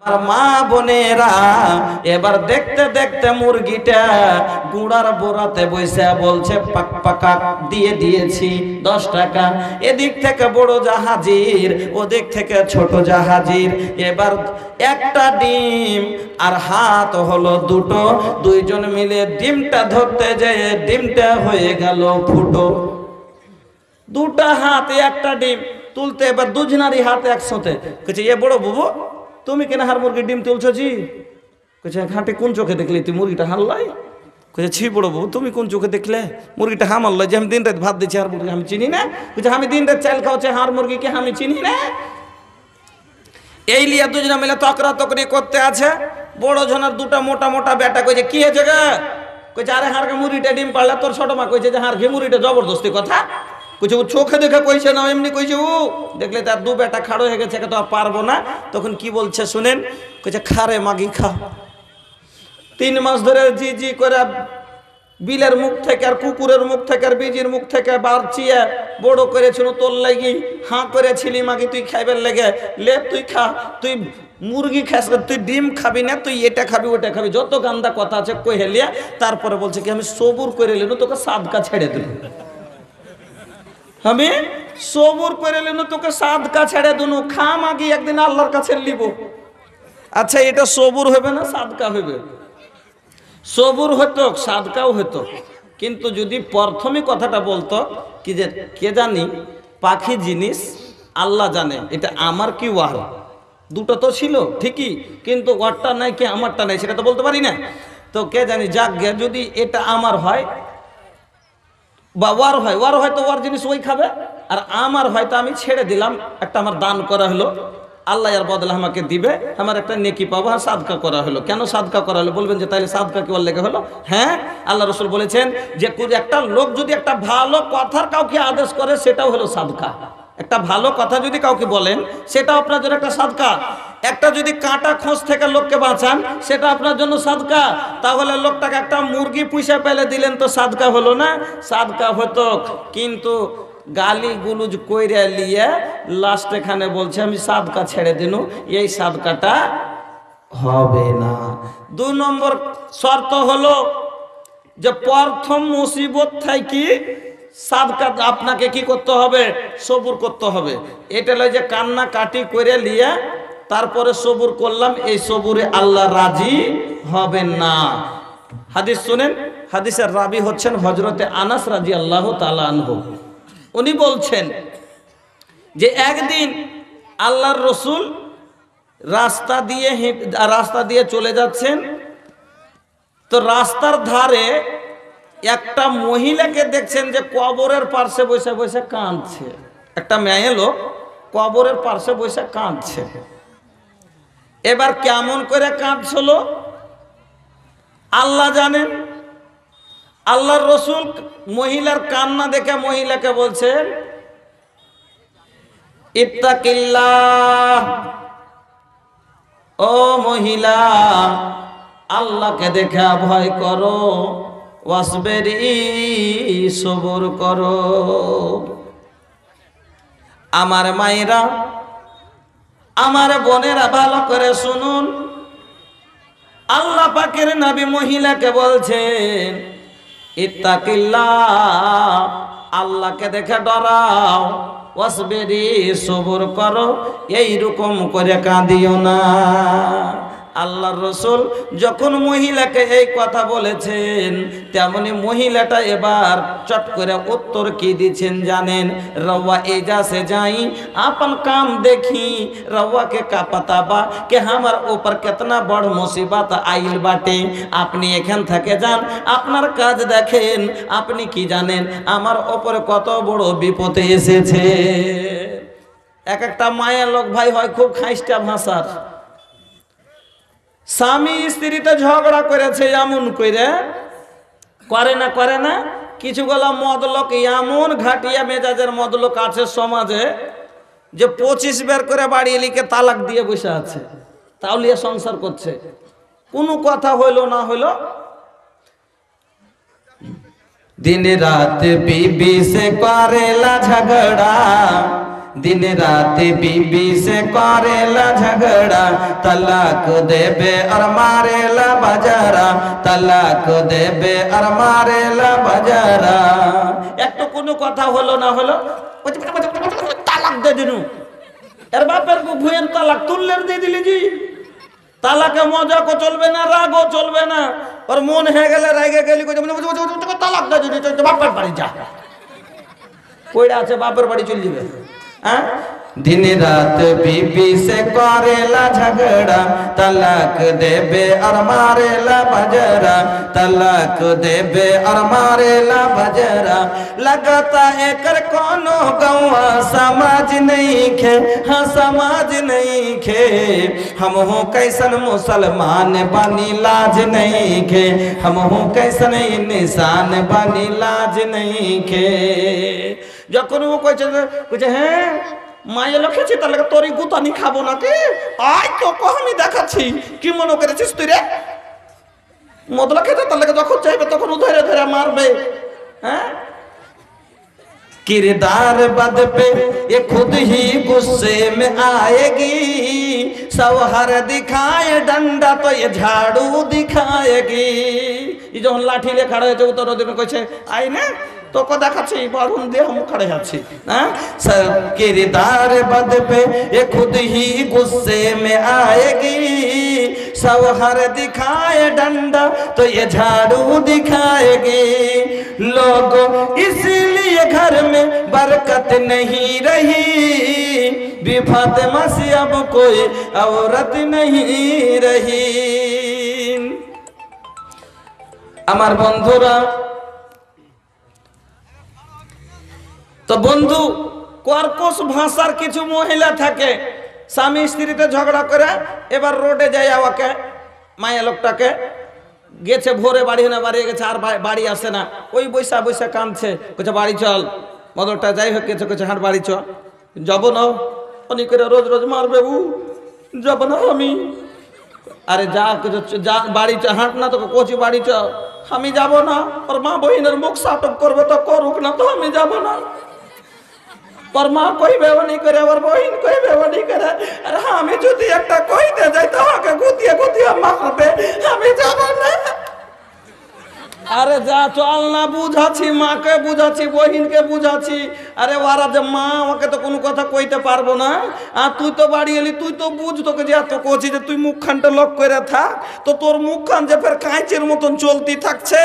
আর মা বোনেরা এবার দেখতে দেখতে মুরগিটা গুড়ার বোরাতে বসে বলছে পাক পাকা দিয়ে দিয়েছি 10 টাকা। এদিক থেকে বড় জাহাজির, ওদিক থেকে ছোট জাহাজির। এবার একটা ডিম আর হাত হলো দুটো, দুইজন মিলে ডিমটা ধরতে যেয়ে ডিমটা হয়ে গেল ফুটো। দুটা হাতে একটা ডিম তুলতে, এবার দুজনারই হাতে একসাথে। বলছে এ বড় বুবু, তুমি কেন হার মুরগির ডিম তুলছো জি? কইছে ঘাটে কোন চোখে দেখলি তুই মুরগিটা হারলাই? কইছে ছি বড় বউ, তুমি কোন চোখে দেখলে মুরগিটা হামাল্লাই? যে আমি দিন রাত ভাত দিচ্ছি, হার মুরগি আমি চিনি না? কইছে আমি দিন রাত চাল খাওয়াচ্ছি, হার মুরগিকে আমি চিনি না? এই লিয়া দুজনে মিলে তকরা তকরি করতে আছে। বড় জনের দুটা মোটা মোটা বেটা কইছে কি হয়েছে গা? কইছে আরে হারকে মুরগিটা ডিম পারলে তোর ছোট মা কইছে যে হার ঘি মুরগিটা জবরদস্তি কথা। কইছে ও চোখে দেখে কইছে না, এমনি কইছে ও। দেখলে তার দু বেটা খাড়ো হয়ে গেছে, তো আর পারবো না। তখন কি বলছে শুনেন, কইছে খারে মাগি খা। 3 মাস ধরে জি জি করে বিলের মুখ থেকে আর কুকুরের মুখ থেকে আর বিজির মুখ থেকে বাড়ছিয়ে বড় করেছিল তোর লাগি। হাঁ করেছিলি মাগি তুই খাইবার লেগে, লে তুই খা, তুই মুরগি খাস, তুই ডিম খাবি না, তুই এটা খাবি ওটা খাবি, যত গান্দা কথা আছে কই হেলিয়া। তারপরে বলছে কি আমি সবুর করে নিল, তোকে সাদকা ছেড়ে দিল। আমি সবুর করে নিল, তোকে সাদকা ছেড়ে দিল। খা মাগি, একদিন আল্লাহর কাছে লিব। আচ্ছা এটা সবুর হবে না সাদকা হবে? সবুর হতো, সাদকাও হতো। কিন্তু যদি প্রথমে কথাটা বলতো কি যে কে জানি পাখি জিনিস আল্লাহ জানে, এটা আমার কি ওয়ার, দুটো তো ছিল ঠিকই, কিন্তু ওয়ারটা নাই কি আমারটা নাই সেটা তো বলতে পারি না। তো কে জানি যাক গে, যদি এটা আমার হয় বা ওয়ার হয়, ওয়ার হয়তো ওয়ার জিনিস ওই খাবে, আর আমার হয়তো আমি ছেড়ে দিলাম, একটা আমার দান করা হলো, আল্লাহ এর বদলে আমাকে দিবে, আমার একটা নেকি পাবো, আর সাদকা করা হলো। কেন সাদকা করা হলো বলবেন যে তাইলে সাদকা কি ওর লেগে হলো? হ্যাঁ, আল্লাহ রসুল বলেছেন যে একটা লোক যদি একটা ভালো কথার কাউকে আদেশ করে সেটাও হলো সাদকা। একটা ভালো কথা যদি কাউকে বলেন সেটা আপনার জন্য একটা সাদকা। একটা যদি কাঁটা খোঁজ থেকে লোককে বাঁচান সেটা আপনার জন্য সাদকা। তাহলে লোকটাকে একটা মুরগি পুষে পেলে দিলেন তো সাদকা হলো না? সাদকা হতো। কিন্তু গালি গুলুজ কইরা লিয়ে লাস্ট এখানে বলছে আমি সাদকা ছেড়ে দিনু, এই সাদকাটা হবে না। 2 নম্বর শর্ত হলো যে প্রথম মুসিবত থেকে সাদকা আপনাকে কি করতে হবে? সবুর করতে হবে। এটা লয় যে কান্না কাটি করে লিয়ে তারপরে সবুর করলাম, এই সবুরে আল্লাহ রাজি হবেন না। হাদিস শুনেন, হাদিসের রাবি হচ্ছেন হযরতে আনাস রাদিয়াল্লাহু তাআলা আনহু। উনি বলছেন যে একদিন আল্লাহর রসুল রাস্তা দিয়ে চলে যাচ্ছেন, তো রাস্তার ধারে একটা মহিলাকে দেখছেন যে কবরের পাশে বসে বসে কাঁদছে। একটা মেয়ে লোক কবরের পাশে বসে কাঁদছে। এবার কেমন করে কাঁদছিল আল্লাহ জানেন। আল্লাহর রসুল মহিলার কান্না দেখে মহিলাকে বলছেন ইত্তাকিল্লাহ, ও মহিলা আল্লাহকে দেখে ভয় করো, ওয়াসবিরি সবর করো। আমার মায়েরা, আমার বোনেরা ভালো করে শুনুন, আল্লাহ পাকের নবী মহিলাকে বলছেন ইত্তাকিল্লাহ, আল্লাহকে দেখে ডরাও, ওয়াসবিরি সবর করো, এইরকম করে কাঁদিও না। আল্লাহর রসুল যখন মহিলাকে এই কথা বলেছেন, তেমনি মহিলাটা এবার চট করে উত্তর কি দিচ্ছেন জানেন? रवा एजा से जाई अपन काम देखी, रवा के का पता बा कि हमार ऊपर कितना बड़ मुसीबत आइल बाटे। আপনি এখান থেকে যান, আপনার কাজ দেখেন, আপনি কি জানেন আমার উপরে কত বড় বিপদ এসেছে। এক একটা মায়ের লোক ভাই হয় খুব খাইস্টা ভাষার। স্বামী স্ত্রীতে ঝগড়া করেছে, এমন করে না কিছুগুলা মদলোক এমন ঘাটিয়া মেজাজের মদলোক আছে সমাজে যে 25 বের করে বাড়ি লিখে তালাক দিয়ে বসে আছে, তাহলে সংসার করছে। কোনো কথা হইলো না হইলো दिन रात बीबी से करेला झगड़ा, दिन रात बीबी से करेला झगड़ा, तलाक देबे और मारेला बाजारा, तलाक देबे और मारेला बाजारा। एक तो कोनो कथा हलो ना हलो तालाक दे दिनु, এর বাপের কো ভুয়ের তালাক তুললের দিয়ে দিলি জি। তালাকে মজা কো চলবে না, রাগও চলবে না, আর মন হয়ে গেলে রাগে গেলি কই তালাক দে দিলি, বাপের বাড়ি যা, কইরা আছে বাপের বাড়ি চলে যাবে। হ্যাঁ, दिन रात बीबी से करेला झगड़ा, तलाक देबे और मारेला बजरा, तलाक देबे और मारेला बजरा। लगता एकर कोनो गौवा समाज नहीं खे, हाँ समाज नहीं खे। हम हो कैसन मुसलमान बनी लाज नहीं खे, हम हो कैसन इंसान बनी लाज नहीं खे। যখন ও কইছে হ্যাঁ মায়ে লখেছি তাহলে তোর গুতানি খাবো নাকি, আয় তোকে আমি দেখাচ্ছি কি মনে করেছিস তুই রে, মদলা খেতে তাহলে যখন চাইবে তখন ধরে ধরে মারবে। হ্যাঁ, किरदार बद पे ये खुद ही गुस्से में आएगी, सवहर दिखाए डंडा तो ये झाड़ू दिखाएगी। ये जो लाठी ले खड़ा है तो दिन कहे आई ना तो को देखाচ্ছি বারুন দিয়ে हम खड़े আছি। हां, सब किरदार बद पे ये खुद ही गुस्से में आएगी, सवहर दिखाए डंडा तो ये झाड़ू दिखाएगी। लोगों इसलिए घर में बरकत नहीं रही, बेफातिमा से अब कोई औरत नहीं रही। আমার বন্ধুরা, তো বন্ধু কর্কশ ভাষার কিছু মহিলা থাকে, স্বামী স্ত্রীতে ঝগড়া করে এবার রোডে যায় ওকে মায়া লোকটাকে গেছে ভোরে বাড়ি না বাড়ি গেছে আর বাড়ি আসে না, ওই বৈশা বৈশা কাঁদছে, কইছে বাড়ি চল, মদরটা যাই হোক গেছে, কইছে হাট বাড়ি চ, যাব না অনেক করে রোজ রোজ মারবে ও, যাব না আমি। আরে যা যা বাড়ি চ, হাঁট না তোকে কোচি বাড়ি চ, আমি যাব না। ওর মা বহিনের মুখ সাটক করবে তো করুক না, তো আমি যাব না। তোর মা কইবে উনি করে, ওর বহিন কইবে উনি করে, আর আমি যদি একটা কইতে যাই তো আমাকে গুতিয়ে গুতিয়ে মারবে, আমি যাব না। আরে যা চল না, বুঝাচ্ছি, মাকে বুঝাচ্ছি, বহিনকে বুঝাচ্ছি। আরে ওরা যে মা ওকে তো কোনো কথা কইতে পারবো না, আর তুই তো বাড়ি এলি, তুই তো বুঝ, তোকে যে এত কছি যে তুই মুখখানটা লক করে থাক, তো তোর মুখখান যে ফের কাঁচের মতন চলতি থাকছে,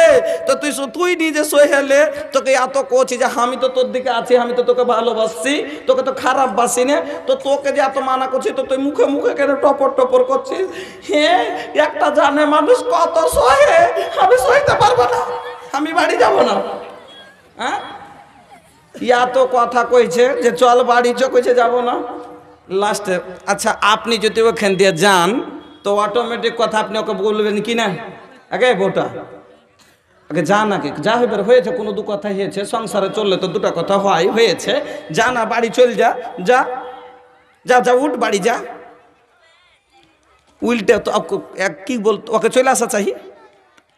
তো তুই নিজে সহেলে তোকে এত কছি যে আমি তো তোর দিকে আছি, আমি তো তোকে ভালোবাসছি, তোকে তো খারাপ বাসি না, তো তোকে যে এত মানা করছি, তো তুই মুখে মুখে কেন টপর টপর করছিস? হ্যাঁ, একটা জানে মানুষ কত সহে, আমি সইতে পারবো না, আমি বাড়ি যাব না। হ্যাঁ, ইয়া তো কথা কইছে যে চল বাড়ি চ, কইছে যাব না লাস্টে। আচ্ছা, আপনি যদি ওখান দিয়ে যান তো অটোমেটিক কথা আপনি ওকে বলবেন কি না, আগে বোটা আগে যা নাকি যা হইবার হয়েছে, কোনো দু কথা হয়েছে, সংসারে চললে তো দুটা কথা হয় হয়েছে, যা না বাড়ি চল, যা যা যা যা উঠ বাড়ি যা। উল্টে তো কি বল, ওকে চলে আসা চাই,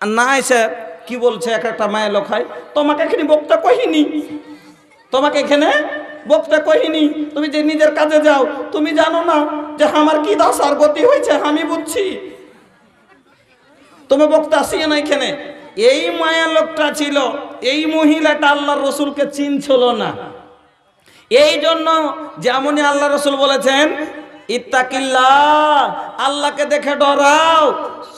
আর না এসে কি বলছে এক একটা মায়ের লোক হয়, তোমাকে এখানে বকতে কহিনি, তোমাকে এখানে বকতে কহিনি, তুমি যে নিজের কাজে যাও, তুমি জানো না যে আমার কি দশার গতি হয়েছে, আমি বুঝছি, তুমি বকতে আসিয়ে না এখানে। এই মায়া লোকটা ছিল, এই মহিলাটা আল্লাহর রসুলকে চিনছিল না, এই জন্য যেমনই আল্লাহ রসুল বলেছেন ইত্তাকিল্লাহ, আল্লাহকে দেখে ডরাও,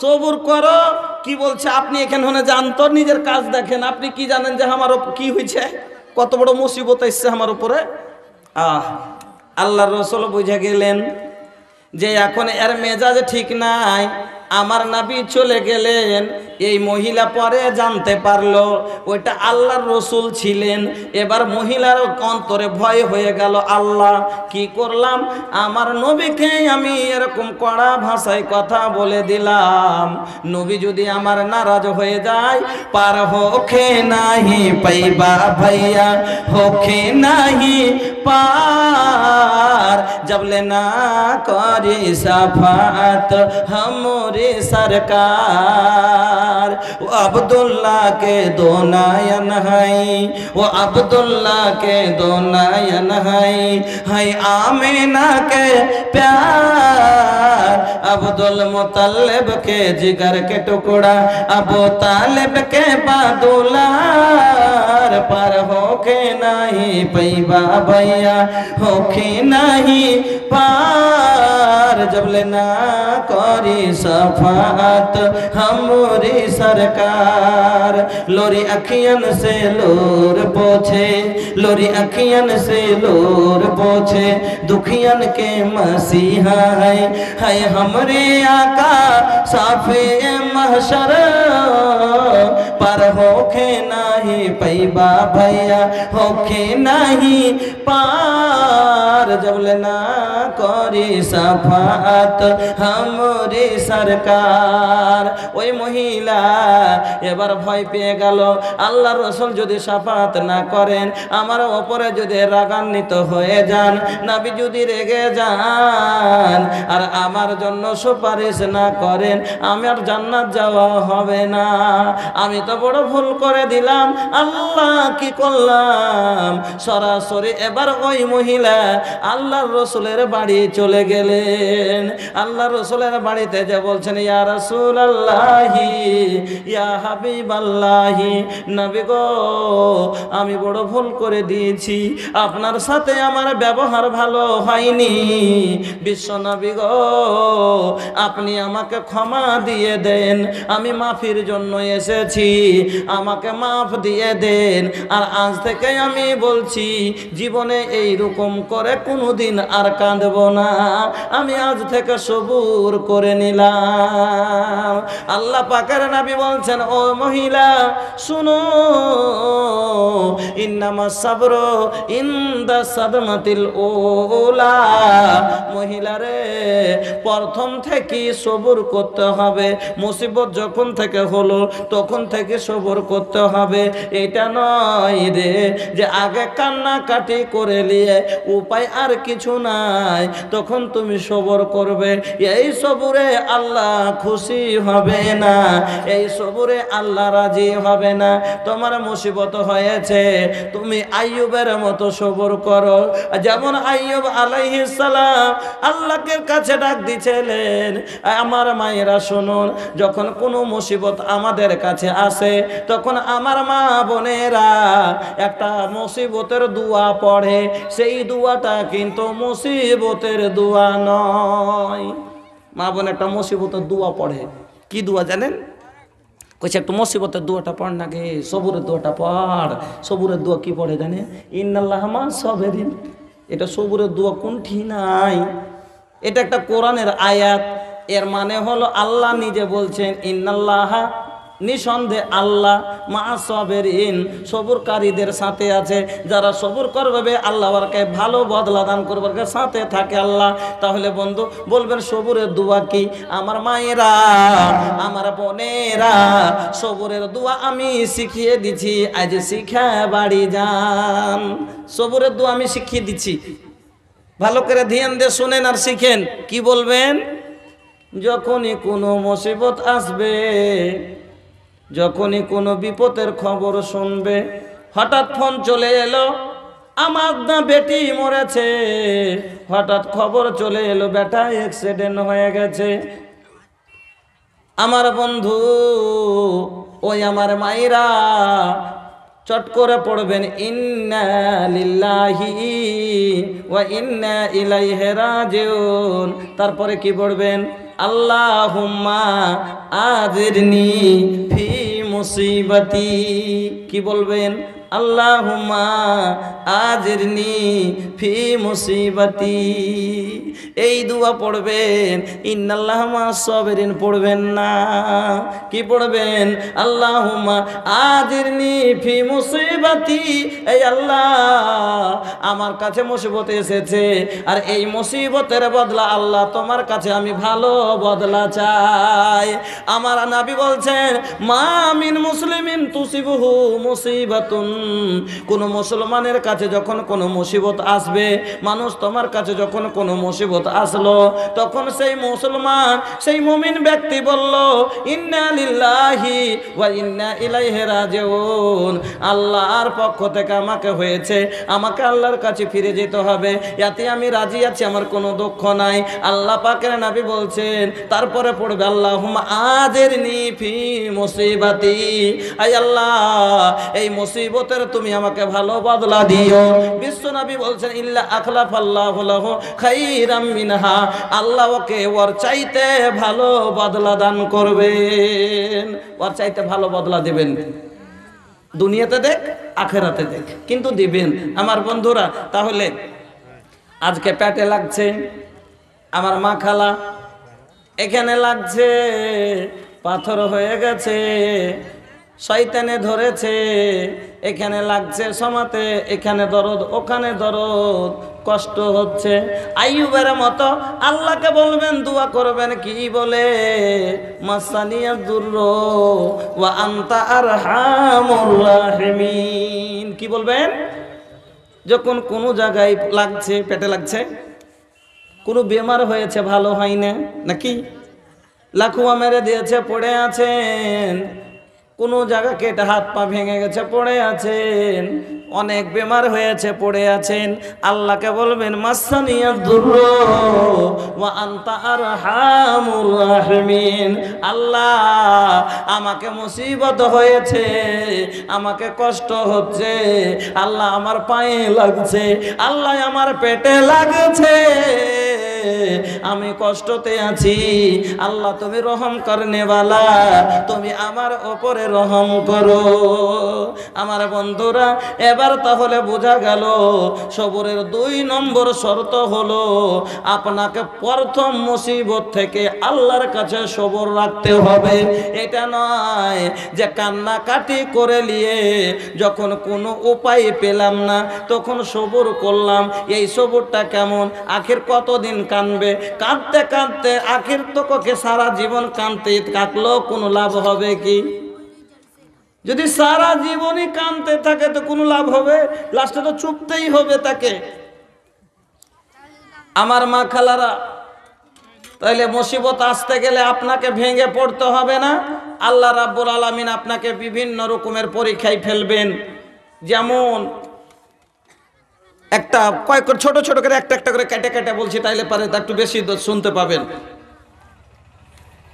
সবুর করো। কি বলছে, আপনি এখানে হনে জানতো, নিজের কাজ দেখেন, আপনি কি জানেন যে আমার কি হয়েছে, কত বড় মুসিবত এসছে আমার উপরে। আল্লাহর রসুল বুঝে গেলেন যে এখন এর মেজাজ ঠিক নাই, আমার নবী চলে গেলেন। এই মহিলা পরে জানতে পারলো ওইটা আল্লাহর রসুল ছিলেন। এবার মহিলার অন্তরে ভয় হয়ে গেল, আল্লাহ কি করলাম, আমার নবীকে আমি এরকম কড়া ভাষায় কথা বলে দিলাম, নবী যদি আমার নারাজ হয়ে যায়, পার হোখে নাহি পাইবা ভাইয়া, হোখে নাহি पार जब लेना करी सफात हमरे सरकार। वो अब्दुल्ला के दो नयन है, वो अब्दुल्ला के दो नयन है आमीना के प्यार। अब्दुल मुतल्लिब के जिगर के टुकड़ा, अबू तालिब के बादुलार। पर होके नहीं पैबा भैया, होके नहीं पार जब लेना करी सफात हमरी सरकार। लोरी अखियन से लोर पोछे, लोरी अखियन से लोर पोछे, दुखियन के मसीहा है हमरे आका साफे महशर। पर होके नहीं पैबा भैया, होके नहीं पार जब लेना करी सफात हमरी सरकार। ওই মহিলা এবার ভয় পেয়ে গেল, আল্লাহর রাসূল যদি শাফাত না করেন, আমার উপরে যদি রাগান্বিত হয়ে যান, নবী যদি রেগে যান আর আমার জন্য সুপারিশ না করেন, আমার জান্নাত যাওয়া হবে না। আমি তো বড় ভুল করে দিলাম, আল্লাহ কি করলাম। সরাসরি এবার ওই মহিলা আল্লাহর রাসূলের বাড়ি চলে গেলেন। আল্লাহর রাসূলের বাড়িতে যে বলছেন, ইয়া রাসূলুল্লাহি ইয়া হাবিবাল্লাহি, নবী গো আমি বড় ভুল করে দিয়েছি, আপনার সাথে আমার ব্যবহার ভালো হয়নি। বিশ্ব নবী গো আপনি আমাকে ক্ষমা দিয়ে দেন, আমি মাফির জন্য এসেছি, আমাকে মাফ দিয়ে দেন। আর আজ থেকে আমি বলছি জীবনে এই রকম করে কোনোদিন আর কাঁদব না, আমি আজ থেকে সবুর করে নিলাম। আল্লাহ পাকের নবী বলছেন, ও মহিলা শুনো, ইন্নামাস সাবরু ইনদা সাদমাতিল উলা। মহিলা রে প্রথম থেকে সবুর করতে হবে, মুসিবত যখন থেকে হলো তখন থেকে সবুর করতে হবে। এটা নয় রে যে আগে কান্নাকাটি করে নিয়ে উপায় আর কিছু নাই, তখন তুমি সবর করবে। এই সবুরে আল্লাহ খুশি হবে না, এই সবুরে আল্লাহ রাজি হবে না। তোমার মুসিবত হয়েছে, তুমি আইয়ুবের মতো সবর করো। যেমন আইয়ুব আলাইহিস সালাম আল্লাহকে কাছে ডাক দিছিলেন। আমার মায়েরা শুনুন, যখন কোনো মুসিবত আমাদের কাছে আসে তখন আমার মা বোনেরা একটা মুসিবতের দোয়া পড়ে, সেই দোয়াটা কিন্তু মুসিবতের দোয়া নয়। মা বোন একটা মুসিবতের দোয়া পড়ে, কি দোয়া জানেন? কইছে একটু মুসিবতের দোয়াটা পড় না গে, সবুরের দোয়াটা পড়। সবুরের দোয়া কি পড়ে জানে? ইন্নাল্লাহা মা সাবিরিন। এটা সবুরের দোয়া কোনটি নাই, এটা একটা কোরআনের আয়াত। এর মানে হলো আল্লাহ নিজে বলছেন, ইন্নাল্লাহা নিঃসন্দেহে আল্লাহ মা সাবিরিন সবুরকারীদের সাথে আছে। যারা সবুর করবে আল্লাহকে ভালো বদলা দান করবে, সাথে থাকে আল্লাহ। তাহলে বন্ধু বলবেন সবুরের দোয়া কি? আমার মায়েরা, আমার বোনেরা, সবুরের দোয়া আমি শিখিয়ে দিচ্ছি, আজ শিখা বাড়ি যান। সবুরের দোয়া আমি শিখিয়ে দিচ্ছি, ভালো করে ধ্যান দিয়ে শুনেন আর শিখেন। কি বলবেন? যখনই কোনো মুসিবত আসবে, যখনই কোনো বিপদের খবর শুনবে, হঠাৎ ফোন চলে এলো আমার না বেটি মরেছে, হঠাৎ খবর চলে এলো বেটা অ্যাক্সিডেন্ট হয়ে গেছে, আমার বন্ধু ওই আমার মায়েরা চট করে পড়বেন ইন্না লিল্লাহি ওয়া ইন্না ইলাইহি রাজিউন। তারপরে কি পড়বেন? আল্লাহুম্মা আজিরনি ফি মুসিবতি। কি বলবেন? আল্লাহুম্মা আজিরনি ফি মুসিবতি। এই দোয়া পড়বেন, ইন্নাল্লাহা মা'আস সাবিরিন পড়বেন না। কি পড়বেন? আল্লাহুম্মা আজিরনি ফি মুসিবতি। এই আল্লাহ আমার কাছে মুসিবত এসেছে, আর এই মুসিবতের বদলা আল্লাহ তোমার কাছে আমি ভালো বদলা চাই। আমার নবী বলছেন, মা মিন মুসলিমিন তুসিবহু মুসিবাতুন কোন মুসলমানের কাছে যখন কোনো মুসিবত আসবে, মানুষ তোমার কাছে যখন কোনো মুসিবত আসলো, তখন সেই মুসলমান, সেই মুমিন ব্যক্তি বলল ইন্না লিল্লাহি ওয়া ইন্না ইলাইহি রাজিউন, আল্লাহর পক্ষ থেকে আমাকে হয়েছে, আমাকে আল্লাহর কাছে ফিরে যেতে হবে, এতে আমি রাজি আছি, আমার কোনো দুঃখ নাই। আল্লাহ পাকের নবী বলছেন, তারপরে পড়বে আল্লাহুম্মা আজিরনি ফি মুসিবাতি, আয় আল্লাহ এই মুসিবতের তুমি আমাকে ভালো বদলা দিও। বিশ্ব নবী বলছেন ইল্লা আখলাফাল্লাহু লাহু খাইরাম মিনহা, আল্লাহ ওকে ওর চাইতে ভালো বদলা দান করবেন, ওর চাইতে ভালো বদলা দেবেন। দুনিয়াতে দেখ, আখেরাতে দেখ, কিন্তু দিবেন। আমার বন্ধুরা, তাহলে আজকে পেটে লাগছে, আমার মা খালা এখানে লাগছে, পাথর হয়ে গেছে, শয়তানে ধরেছে, এখানে লাগছে সমাতে, এখানে দরদ, ওখানে দরদ, কষ্ট হচ্ছে। আইয়ুবের মতো আল্লাহকে বলবেন, দোয়া করবেন, কি বলে মাসানিয়া দুরর ওয়া আনতা আরহামুর রাহিমিন, কি বলবেন? যখন কোনো জায়গায় লাগছে, পেটে লাগছে, কোনো বেমার হয়েছে, ভালো হয় না নাকি, লাকুয়া মেরে দিয়েছে, পড়ে আছেন, কোনো জায়গা কেটে হাত পা ভেঙে গেছে, পড়ে আছেন, অনেক বেমার হয়েছে, পড়ে আছেন, আল্লাহকে বলবেন মাসানিয়া দুরর ওয়া আনতা আরহামুর রাহিমিন, আল্লাহ আমাকে মুসিবত হয়েছে, আমাকে কষ্ট হচ্ছে, আল্লাহ আমার পায়ে লাগছে, আল্লাহ আমার পেটে লাগছে, আমি কষ্টতে আছি, আল্লাহ তুমি রহম করনে ওয়ালা, তুমি আমার উপরে রহম করো। আমার বন্ধুরা, এবার তাহলে বোঝা গেল সবরের 2 নম্বর শর্ত হলো আপনাকে প্রথম মুসিবত থেকে আল্লাহর কাছে সবর রাখতে হবে। এটা নয় যে কান্নাকাটি করে নিয়ে যখন কোনো উপায় পেলাম না তখন সবর করলাম, এই সবরটা কেমন? আখের কতদিন কাঁদবে, কাঁদতে কাঁদতে আখের তোকে সারা জীবন কাঁদতে থাকলেও কোনো লাভ হবে কি? যদি সারা জীবনই কাঁদতে থাকে তো কোনো লাভ হবে? লাস্টে তো চুপতেই হবে তাকে। আমার মা খালারা, তাহলে মুসিবত আসতে গেলে আপনাকে ভেঙে পড়তে হবে না, আল্লাহ রাব্বুল আলামিন আপনাকে বিভিন্ন রকমের পরীক্ষায় ফেলবেন। যেমন একটা কয়েক ছোট ছোট করে একটা একটা করে কেটে কেটে বলছি, তাইলে পারে একটু বেশি শুনতে পাবেন।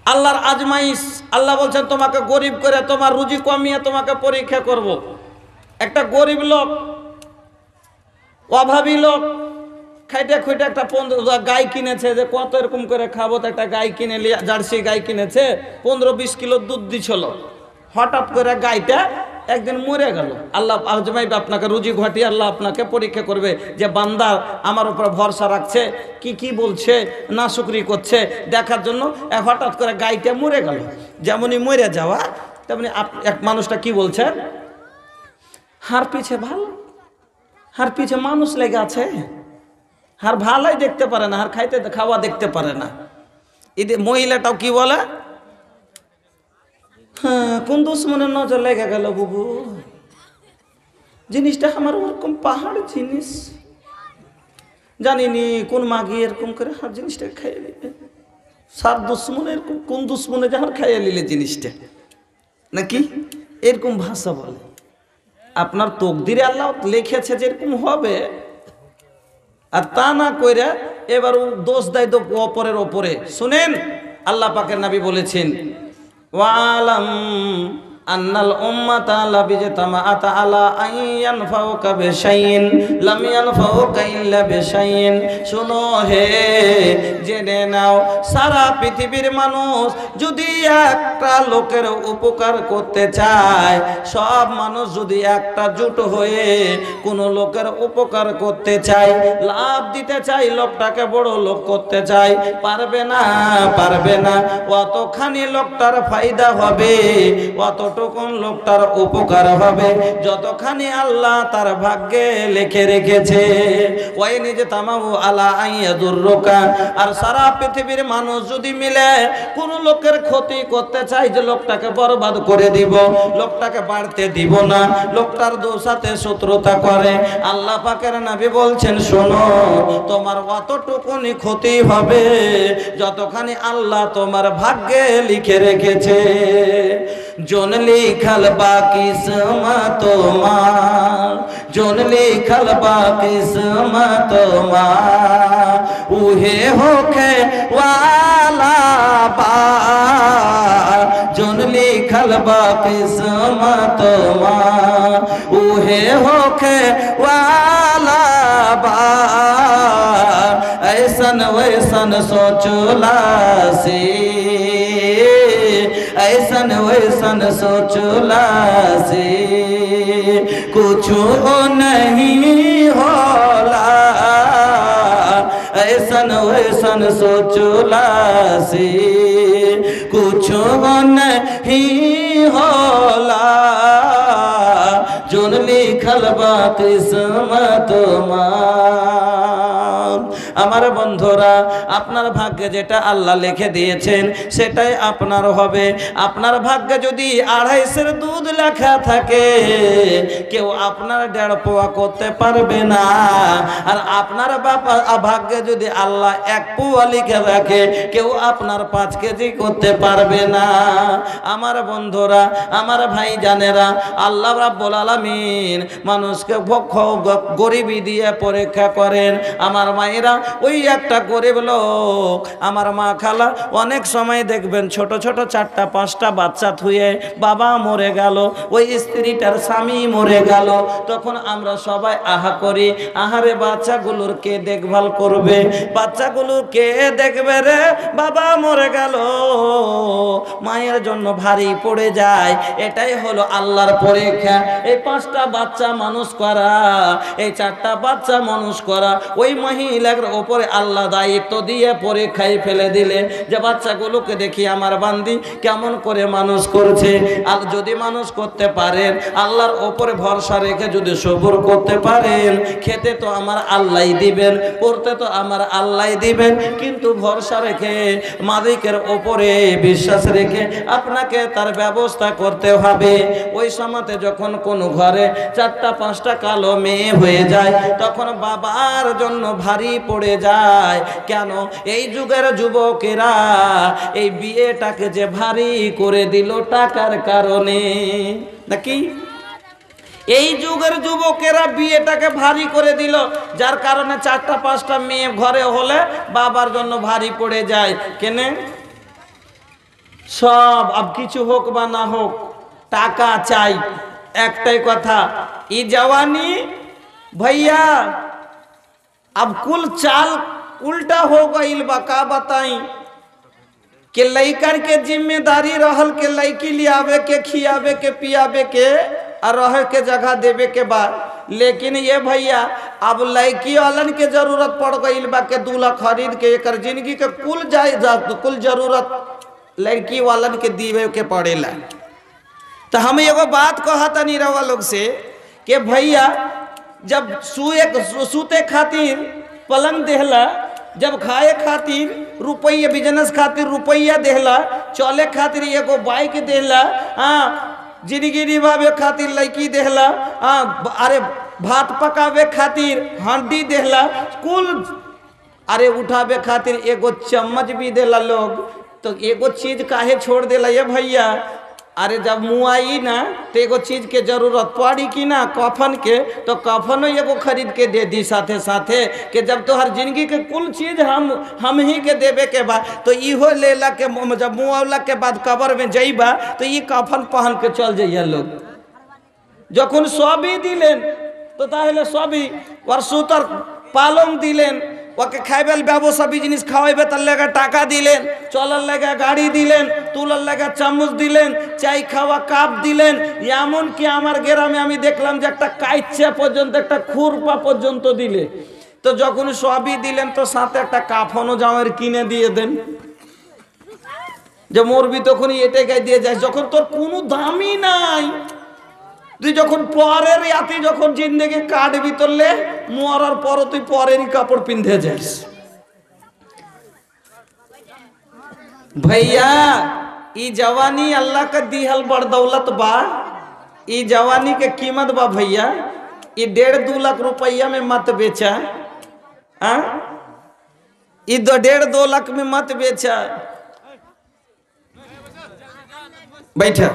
আল্লাহর আজমাইশ, আল্লাহ বলছেন তোমাকে গরিব করে, তোমার রুজি কমিয়ে তোমাকে পরীক্ষা করব। একটা গরিব লোক, অভাবী লোক, খাইতে খুঁটে একটা গাই কিনেছে, যে কত এরকম করে খাবো, তো একটা গাই কিনে, জার্সি গাই কিনেছে, 15-20 কিলো দুধ দিছিল। হঠাৎ করে গাইটা একদিন মরে গেল। আল্লাহ আজমাইবে, আপনাকে রুজি ঘটিয়ে আল্লাহ আপনাকে পরীক্ষা করবে যে বান্দা আমার উপর ভরসা রাখছে, কি কি বলছে, না শুকরি করছে দেখার জন্য। হঠাৎ করে গাইটা মরে গেল। যেমনই মরে যাওয়া তেমনি এক মানুষটা কি বলছে, হার পিছে ভালো, হার পিছে মানুষ লেগে আছে, হার ভালোই দেখতে পারে না, হার খাইতে খাওয়া দেখতে পারে না। এদের মহিলাটাও কি বলে, হ্যাঁ কোন দুশ্মনের নজর লেগে গেল বুবু, জিনিসটা আমার ওরকম পাহাড় জিনিস, জানিনি কোন মাগি এরকম করে হার জিনিসটা খাইয়ে নিবে, সার দুশ্মন এরকম, কোন দুশ্মনে যাহার খাইয়ে নিলে জিনিসটা নাকি, এরকম ভাষা বলে। আপনার তকদিরে আল্লাহ লিখেছে যে এরকম হবে, আর তা না কইরা এবার দোষ দেয় তো অপরের ওপরে। শুনেন, আল্লাহ পাকের নবী বলেছেন, ওয়ালাম আন্নাল উম্মাতা লা বিজতামাআত আলা আইয়ান ফাওকা বিশাইইন লাম ইয়ানফাউকা ইল্লা বিশাইইন। শুনো হে, জেনে নাও, সারা পৃথিবীর মানুষ যদি একটা লোকের উপকার করতে চায়, সব মানুষ যদি একটা জোট হয়ে কোন লোকের উপকার করতে চায়, লাভ দিতে চায়, লোকটাকে বড় লোক করতে চায়, পারবে না, পারবে না। অতখানি লোকটার ফায়দা হবে, অত অতটুকুন লোকটার উপকার হবে যতখানি আল্লাহ তার ভাগ্যে লিখে রেখেছে। ওই নিজে তামাবু আলা আইয়াদুররুকা, আর সারা পৃথিবীর মানুষ যদি মিলে কোন লোকের ক্ষতি করতে চায় যে লোকটাকে বরবাদ করে দিব, লোকটাকে বাড়তে দিব না, লোকটার সাথে শত্রুতা করে, আল্লাহ পাকের নবী বলছেন শোনো তোমার অতটুকুনি ক্ষতি হবে যতখানি আল্লাহ তোমার ভাগ্যে লিখে রেখেছে। जोन लिखल बा किस्मत मार, जोन लिखल बा किस्मत मार, उहे होके वाला बा, जोन लिखल बा किस्मत मार, उहे होके वाला बा, ऐसन वैसन सोचला से, ऐसन वैसन सोचला से कुछ नहीं होला, ऐसन वैसन सोचला से कुछ नहीं होला, जोन लिखल बा किस्मत मार। আমার বন্ধুরা আপনার ভাগ্যে যেটা আল্লাহ লিখে দিয়েছেন সেটাই আপনার হবে। আপনার ভাগ্যে যদি 250 দুধ লেখা থাকে কেউ আপনার 1.5 পোয়া করতে পারবে না, আর আপনার ভাগ্যে যদি আল্লাহ 1 পোয়া লিখে রাখে কেউ আপনার 5 কেজি করতে পারবে না। আমার বন্ধুরা আমার ভাই জানেরা আল্লাহ রাব্বুল আলামিন মানুষকে গরিবি দিয়ে পরীক্ষা করেন। আমার মায়েরা ওই একটা গরিব লোক আমার মা খালা অনেক সময় দেখবেন ছোট ছোট 4টা 5টা বাচ্চা থুয়ে বাবা মরে গেল, ওই স্ত্রীটার স্বামী মরে গেল, তখন আমরা সবাই আহা করি আহারে বাচ্চাগুলোর কে দেখভাল করবে, বাচ্চাগুলো কে দেখবে রে, বাবা মরে গেল, মায়ের জন্য ভারী পড়ে যায়। এটাই হলো আল্লাহর পরীক্ষা। এই 5টা বাচ্চা মানুষ করা, এই 4টা বাচ্চা মানুষ করা, ওই মহিলার উপরে আল্লাহ দায়িত্ব দিয়ে পরীক্ষায় ফেলে দিলে যে বাচ্চাগুলোকে দেখি আমার বান্দি কেমন করে মানুষ করছে। আর যদি মানুষ করতে পারেন আল্লাহর উপরে ভরসা রেখে যদি সবর করতে পারেন খেতে তো আমার আল্লাহই দিবেন, পড়তে তো আমার আল্লাহই দিবেন, কিন্তু ভরসা রেখে মালিকের উপরে বিশ্বাস রেখে আপনাকে তার ব্যবস্থা করতে হবে। ওই সময়তে যখন কোনো ঘরে 4টা 5টা কালো মেয়ে হয়ে যায় তখন বাবার জন্য ভারী পড়ে যায়। কেন? এই যুগের যুবকেরা এই বিয়েটাকে যে ভারী করে দিল টাকার কারণে, নাকি? এই যুগের যুবকেরা বিয়েটাকে ভারী করে দিল যার কারণে 4টা 5টা মেয়ে ঘরে হলে বাবার জন্য ভারী পড়ে যায়। কেনে? সব अब কিছু হোক বা না হোক টাকা চাই। একটাই কথা, ই जवानी भैया अब कुल चाल उल्टा हो गईल बा। का बताई कि लइकन के जिम्मेदारी रहल के लइकी लियावे के, खियावे के, पियावे के और रहे के जगह देवे के बाद, लेकिन ये भैया अब लड़की वालन के जरूरत पड़ गई बा के दूल्हा खरीद के एक जिंदगी के कुल जायदाद कुल जरूरत लड़की वालन के दीवे के पड़ेला। तो हम एगो बात कहा था नीरवा लोग से कि भैया जब सूते खातिर पलंग देहला, जब खाए खातिर रुपया, बिजनेस खातिर रुपया देहला, चले खातिर एगो बाइक देहला, हाँ जिंदगी निभावे खातिर लड़की देहला, हाँ अरे भात पकावे खातिर हांडी देहला, कुल अरे उठावे खातिर एगो चम्मच भी देला लोग। तो एगो चीज काहे छोड़ देला ये भैया? अरे जब मुँह आई ना तो एगो चीज के जरूरत पड़ी कि ना, कफन के, तो कफनो एगो खरीद के दे दी साथे साथे कि जब तो हर जिंदगी के कुल चीज हम ही के देवे के बाद तो इहो लेला के जब मुँह आवला के बाद कब्र में जाइबा तो ये कफन पहन के चल जाइए लोग। যখন সবই দিলেন তো তাহলে সবই ওর সুতর পালং দিলেন, ওকে খাইবেল ব্যবসা বিজনেস খাওয়াইবে তার লেগে টাকা দিলেন, চলার লেগে গাড়ি দিলেন, তুলার লেগে চামচ দিলেন, চাই খাওয়া কাপ দিলেন, এমন কি আমার গ্রামে আমি দেখলাম যে একটা কাইচা পর্যন্ত, একটা খুরপা পর্যন্ত দিলে। তো যখন সবই দিলেন তো সাথে একটা কাফনও জামাইয়ের কিনে দিয়ে দেন। যে মরবি তখনই এটাই গায়ে দিয়ে যাস, যখন তোর কোনো দামই নাই। তুই যখন পরের ইয়াতি যখন জিন্দেগি কাটবি তোরলে, মরার পর তুই পরেরই কাপড় পিন্ধে যাস। भैया ई जवानी अल्लाह का दिहल बड़ दौलत बा। ई जवानी के कीमत बा भैया, ई 1.5-2 लाख रुपया में मत बेचा। ई 1.5-2 लाख में मत बेचा। बैठा